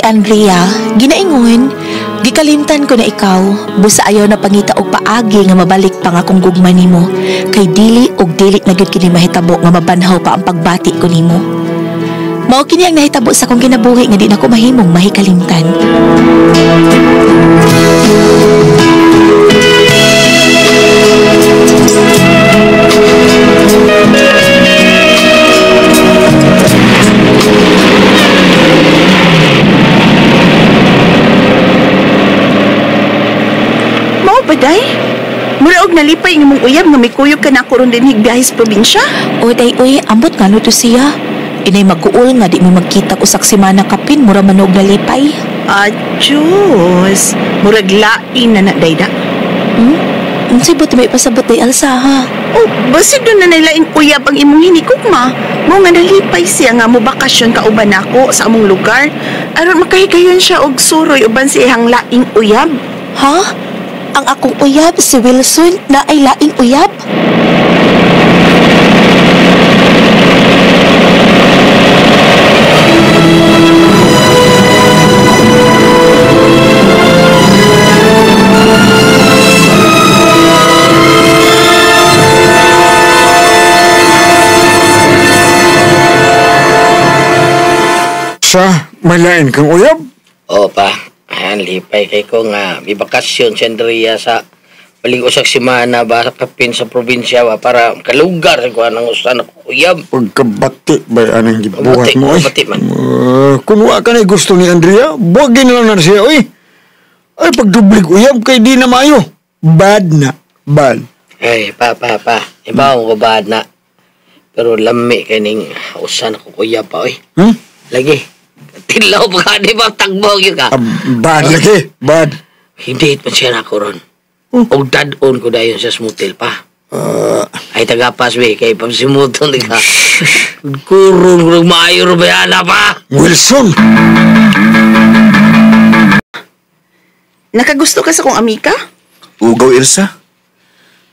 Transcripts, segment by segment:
Andrea, ginaingon, gikalimtan ko na ikaw, busa ayaw na pangita og paagi nga mabalik pa nga akong gugma nimo, kay dili og dili na gyud kini mahitabo nga mabanhaw pa ang pagbati ko nimo. Mao kini ang nahitabo sa akong kinabuhi nga di na ko mahimong mahikalimtan. Day, mula og nalipay ng mong uyab nga may kuyog ka na ako ron din higbiyahe sa probinsya. O day, uy, ambot nga no to siya. Inay mag-uol nga di mo magkita ko saksimana kapin, mura man og nalipay. Diyos, murag lain na dayda. Unsay buti may pasabot day Elsa ha? Oh, basig doon na nailaing uyab ang imong hinikugma. Mo nga nalipay siya nga mo bakasyon kauban ako sa among lugar. Aron makahigayon siya og suroy uban sa iyang laing uyab. Ha? Ang akong uyab, si Wilson, na ay laing uyab? Sa malain kang uyab? O pa, lipay kay ko nga may bakasyon si Andrea sa paling usak simana ba kapin sa probinsya ba para kalugar ko anang usan ako uyab. Pagkabati ba anang gibuhat mo eh? Pagkabati man. Kung wa ka na gusto ni Andrea, buwagin na lang na siya oy. Ay pagdublig uyab kay di na maayo. Bad na, bad. Ay, pa. Ibaw ko bad na. Pero lami kaning usan ako uyab pa oy. Lagi. Tilaw pa ka, di ba tagbo yun ka? Bad lagi, bad. Hindi pa siya na ko ron. Og dad-on ko dayon sa smutil pa. Ay tagapas be, kay pagsimuton di ka. Kurong maayo ba yan pa? Wilson! Nakagusto ka sa kong amika? Ugaw, Elsa.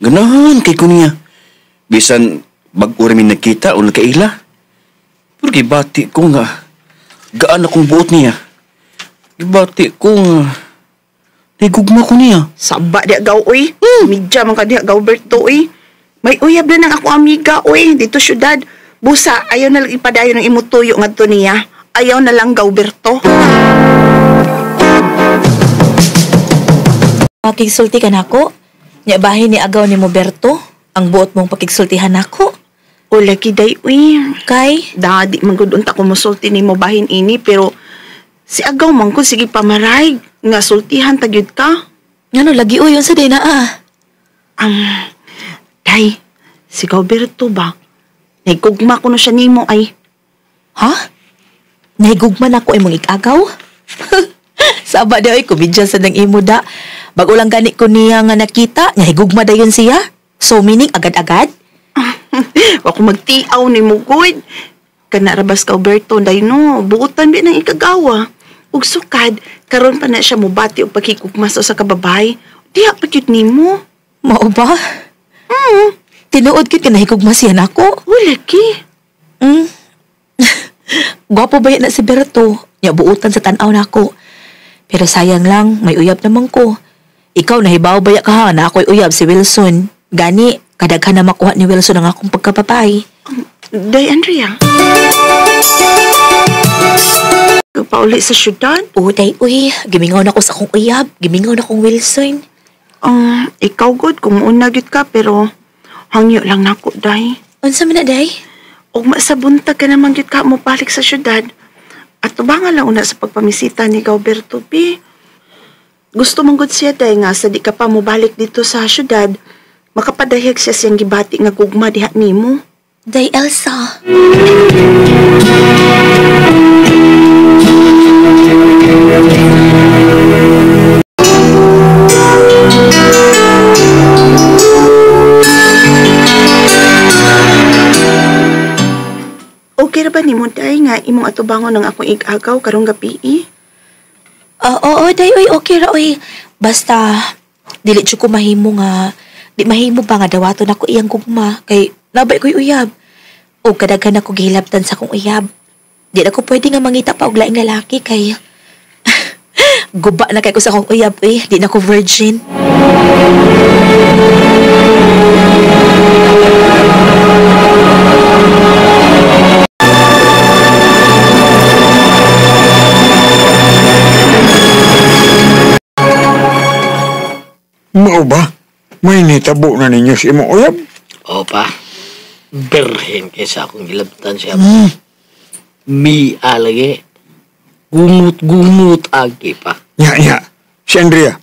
Ganahan kay kunya. Bisan bag-uri min nakita o nakaila. Pero gibati ko nga. Gaan akong buot niya. Gibati ko nga. Nagugma ko niya. Saba di agaw, uy. Midya man ka di agaw, Berto, uy. May uyab na ng ako amiga, uy. Dito syudad. Busa, ayaw na lang ipadayon ng imutuyo nga to niya. Ayaw na lang gaw, Berto. Pakigsulti ka na ako? Nya bahin ni agaw ni mo Berto? Ang buot mong pakigsultihan ako? O lagi day, uy. Kay? Dadi, manggudunta ko musulti ni mo bahin ini, pero si agaw man ko, sige pamaray. Nga sultihan tagyud ka. Ngano lagi uy, yun sa day na ah. Day, si Gauberto ba? Naigugma ko na siya nimo ay. Ha? Nahigugman ako ay mong ikagaw? Saba di ay, kumidyan sa nang imo da. Bago lang gani ko niya nga nakita, nahigugma da yun siya. So meaning, agad-agad? Ako magtiaw ni mo, good. Kanarabas ka, Alberto, day no, buutan din ng ikagawa. Ug sukad, karon pa na siya mubati o pagkikukmaso sa kababay. Diha pa cute ni mo. Mao ba? Tinuod kit ka nahigugma siya na ako? Wala ki. Gwapo ba yan na si Berto? Nya buutan sa tanaw na ako. Pero sayang lang, may uyab naman ko. Ikaw nahibaw ba ya ka ha na ako'y uyab si Wilson? Gani, kadaghan na makuha ni Wilson ang akong pagkapapay. Day, Andrea. Pauli sa syudad? Oo, day, uy. Gimingaw na ko sa akong uyab. Gimingaw na akong Wilson. Ikaw good kung unagit ka, pero hangyo lang na ako, day. Unsa man na, day? Og masabuntag ka naman gid ka mo balik sa syudad. At tubangan lang una sa pagpamisita ni Gauberto B. Gusto mong good siya, day, nga sa di ka pa mo balik dito sa syudad, makapadahig siya siyang gibati nga gugma diha nimo. Day, Elsa. Okay ra ba nimo, day, nga imong atubangon ng akong igagaw karong gabi? Oo, day, uy, okay ra, uy. Basta, dili ko mahimo nga, di mahimo pa nga dawaton ako iyang gugma, kay nabay ko'y uyab. O kadaghan ako gihilabtan sa kong uyab. Di na ko pwede nga mangita pa og laing lalaki, kay Guba na kay ko sa akong uyab eh. Di na ko virgin. Mao ba? May nitabo na ninyo si imong uyab? O pa, berhen kaysa akong gilabtan siya. Mia lagi. Gumut-gumut agi pa. Nya. Si Andrea.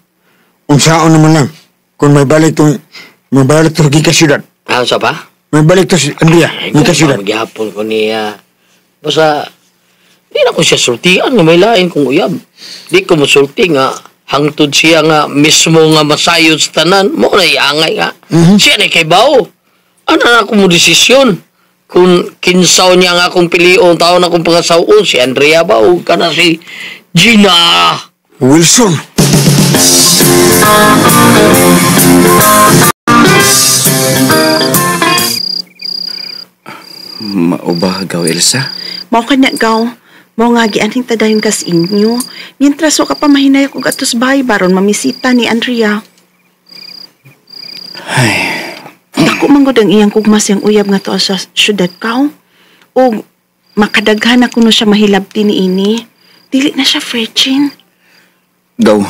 Unsaon naman lang. Kung may balik tong gikas syudad. Ano sa pa? May balik to si Andrea. Ay, Gikas syudad. kung maghihapon ko niya. Basta, di na ko siya sultian nga may lain kong uyab. Di ko masulti nga hangtod siya nga mismo nga masayod sa tanan. Mo na iangay nga. Siya na kay bao. Ano na akong mo desisyon? Kung kinsaw niya nga akong pilion, taon akong pangasawon, si Andrea ba o ka na si Gina? Wilson. Maubagaw, Elsa? Mao kanya gaw. Mao nga gianing tadayon kas inyo. Mientras wa ka pa mahinay ko gatos bahay baron mamisita ni Andrea. Ay, Dako man gud ang iyang kugmas yang uyab nga to sa syudad kaw. O makadaghan na kuno siya mahilabti ni ini. Dili na siya virgin. daw,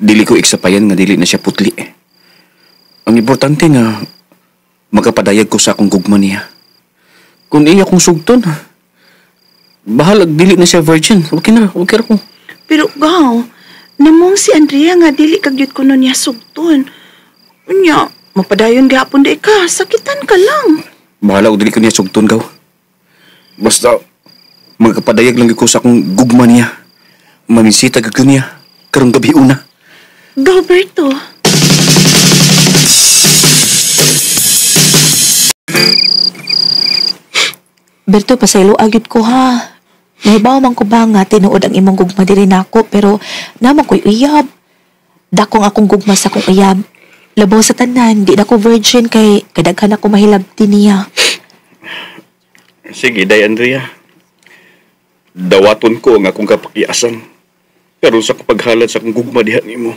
dili ko iksapayan nga dili na siya putli. Ang importante nga, makapadayag ko sa akong gugma niya. Kung iya kong sugton, bahalag dili na siya virgin. Okay na ko. Pero gaw, namong si Andrea nga dili kagyud kuno niya sugton. Unya, mapadayon gihapon di ka, sakitan ka lang. Bahala og dili ko niya sugton gaw. Basta, magkapadayag lang ko sa akong gugma niya. Mamisita gag niya, karong gabi una. Gaw, Berto. Berto, pasaylo agit ko ha. Nahibaw man ko ba nga tinuod ang imong gugma diri nako pero naman ko'y uyab. Dakong akong gugma sa akong uyab. Labaw sa tanan, di na ko virgin kay kadaghan ako mahilabti niya. Sige, day Andrea. Dawaton ko ang akong kapakiasan. Pero sa kapaghalad sa akong gugma diha nimo.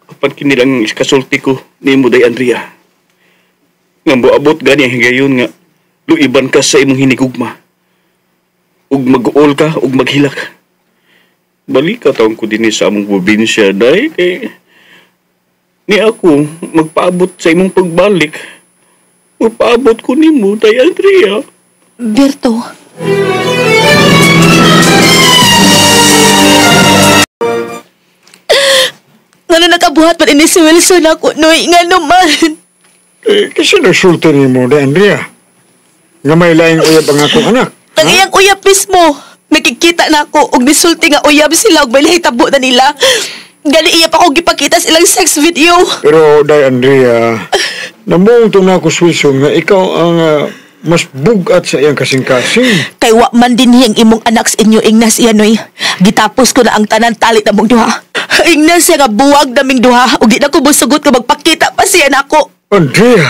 Kapan kinilang kasulti ko nimo day Andrea. Nga moabot gani ang higayon nga luiban ka sa imong hinigugma. Ug mag-uol ka ug maghilak. Balik ka taong ko din sa among probinsya day kay ni ako magpaabot sa imong pagbalik. Magpaabot ko nimo day Andrea. Berto, nga nakabuhat pa ini si Wilson ako, noy, nga naman. Kasi nasulti ni mo, da Andrea. Nga may laing uyab ang akong anak. Ang iyang uyab mismo. Nakikita na ako og nisulti nga uyab sila og balay tabo na nila. Gali iya pa ko gipakita silang sex video. Pero, da Andrea, namong to na ako sa Wilson nga ikaw ang mas bugat sa iyang kasing-kasing. Kay wa man din hiyang imong anak sa inyo, Ignas Ianoy. Gitapos ko na ang tanan talit na mong duha. Ignas siya nga buwag naming duha ug di na ko busugot nga magpakita pa siya nako. Andrea!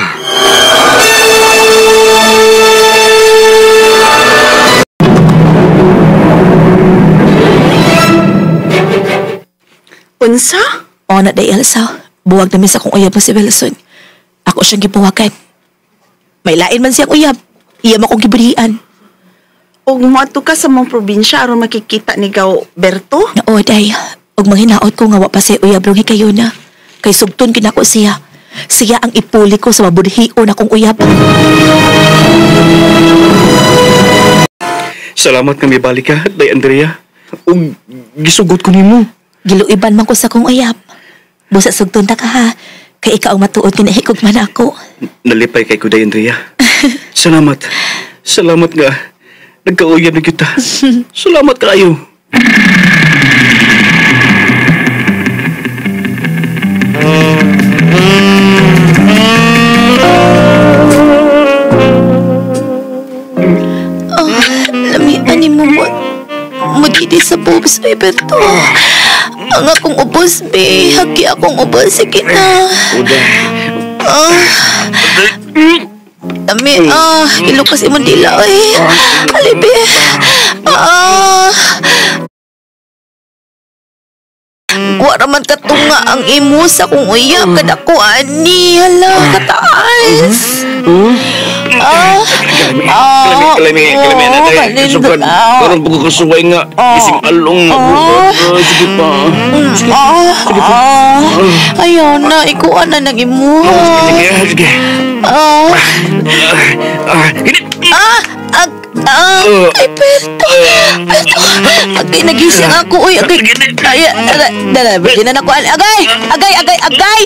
Unsa? O na day Elsa, buwag namin sa kong uyab mo si Wilson. Ako siyang gibuwagan. May lain man siyang uyab. Iya mo kong giburian. Og moadto ka sa mong probinsya aron makikita ni Gaw Berto? Oo, day. Og manghinaot ko nga wa pa siya uyab rong hikayo na. Kay sugton kinako siya. Siya ang ipuli ko sa mabudhion akong uyab. Salamat nga may balik ka, day Andrea. Ug gisugot ko nimo. Giluiban man ko sa kong uyab. Busa sugton ta ka ha. Kay ikaw ang matuod kinahikog man ako. Nalipay kay ko day Andrea. Salamat. Salamat nga. Nagkauyab na kita. Salamat kayo. Lamian ni mo magidi sa boobs, be, Berto. Ang akong ubos, be. Hagi akong ubos. Sige na. Dami, ilukas imong dila, eh. Alibi. Wa raman katunga ang imo sa kung uyab kadako ani. Hala, kataas. Kalami na tayo. Kasukan. Karong pagkakasuway nga. Ising along na bukat. Sige pa. Sige pa. Ayaw na, ikuan na nang imo. Sige. Ay, Berto. Agay, nagising ako. Uy, agay. Dala, bigyan na ako. Agay. Agay.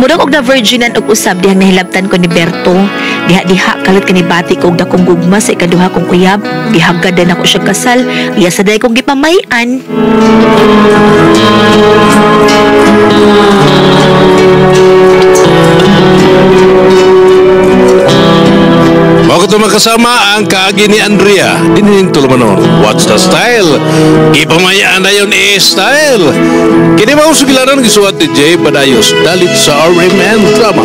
Murag og na virginan og usab dihang nahilabtan ko ni Berto. Diha kalit kanibati ko og dakong gugma sa ikaduha kong uyab. Gihagad na ako siya kasal. Iya sa day kong gipamayan. Bago ito makasama ang kaagi ni Andrea. Dinining tulumanon. What's the style? Ipamayaan na yun style. Kini mo sugilaran gisuat ni Jay Badayos. Dalit sa RM and Drama.